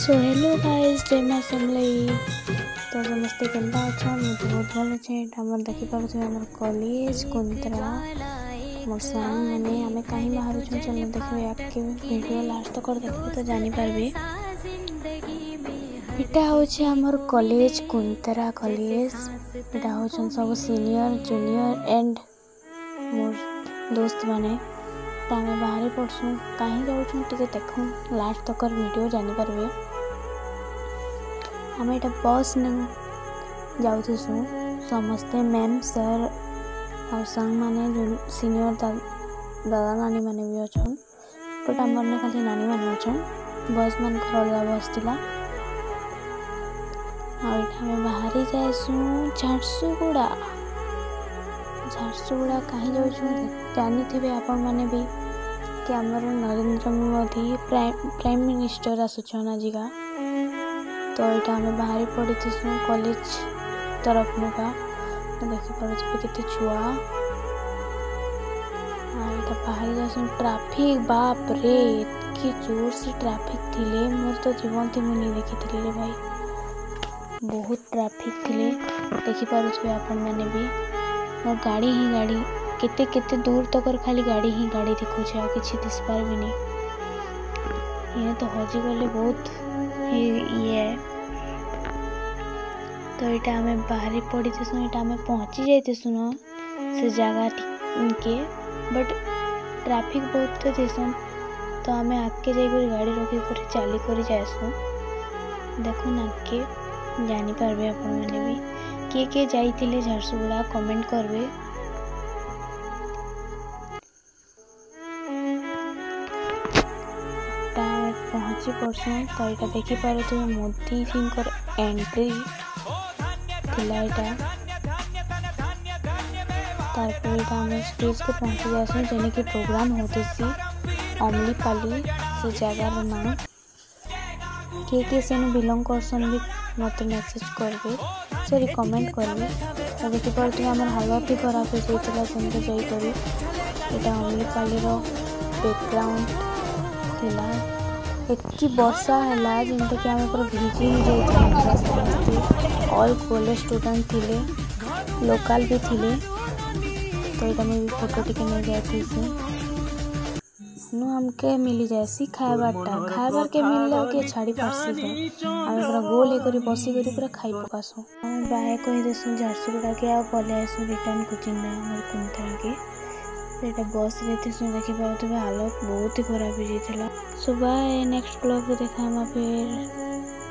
So hello guys जय मां समलई। तो समस्ते केन्ता अच्छा मुझे बहुत भल अच्छे। आम देखिपे आम कॉलेज कुंतरा मोर साम मैंने आम कहीं बाहर चल देखिए आगे वीडियो लास्ट तक देखिए तो जानीपारे। इटा हूँ आमर कॉलेज कुंतरा कॉलेज। इटा हूँ सब सीनियर जूनियर एंड मोर दोस्त माने। तो आम बाहर पढ़सु कहीं जाऊँ टे देखूँ लास्ट तक वीडियो जानीपारे। आम एटा बस ने जाऊँ समस्ते मैम सर और संग माने जो सीनियर दादा नानी माने भी अच्छा बट आम खाली नानी माने अच्छा बस मान अलग बस थिला। आम बाहरी जाएसु झारसुगुड़ा कहीं जाऊँ जानी थे आपण मैंने भी कि आमर नरेंद्र मोदी प्राइम मिनिस्टर आसुछन आजिका। तो यहाँ आम बाहरी पड़ी थी कॉलेज तरफ नुका देखिपे केते छुआ यहाँ बाहरी जाऊँ ट्राफिक बाप रे कि जोर से ट्राफिक थिले मोर तो जीवन थी मुझे देखी थी रे भाई बहुत ट्राफिक थिले देखिपे आपण मैंने भी मोर गाड़ी ही गाड़ी केते केते दूर तक खाली गाड़ी ही गाड़ी दिखुचे आ किसी दिस पार भी नहीं। ये तो हजी गले बहुत ये है। तो यहाँ आम बाहरी पड़ी थी यहाँ आम पहुँची जाते सुन से जगह के बट ट्राफिक बहुत थे तो आम आगे जाकर गाड़ी रखी कर चली कर जासु देखो आगे जानीपारे आपण मैंने भी किए जाइए झारसुगुड़ा कमेंट करवे। पहुँची पड़सु तो यहाँ देखिपारे तो मोदी जी एंट्री थिला यहाँ तारपर आम स्टेज को पहुँची जासु जेने कि प्रोग्राम होती सी अमलीपाली से जगार ना किए से बिलंग करसन भी मत मेसेज करबे सॉरी कमेंट करबे। तो देखिपे आम हालत ही खराब हो जाता सेमती जाकर यहाँ अमलीपाली बैकग्राउंड थिला एति वर्षा है जमती कि आम पूरा भिजी ही जाइए समस्ते ऑल कॉलेज स्टूडेंट थिले लोकल भी थिले। तो यहाँ मुझे फोटो टिके नहीं जाती आमके मिली जाएसी खाबार के मिलले के छाड़ी पार्सी के आम पूरा गोल कर बसी कर पूरा खाई पकासु आम बाहे कही देसु झारसुगुड़ा के आ पलि आसु रिटर्न कोचिंग में कुंतरा के यहाँ बस रे देखिपे हालत बहुत ही खराब हो जाता। सो बाय नेक्स्ट ब्लॉग देखा फिर।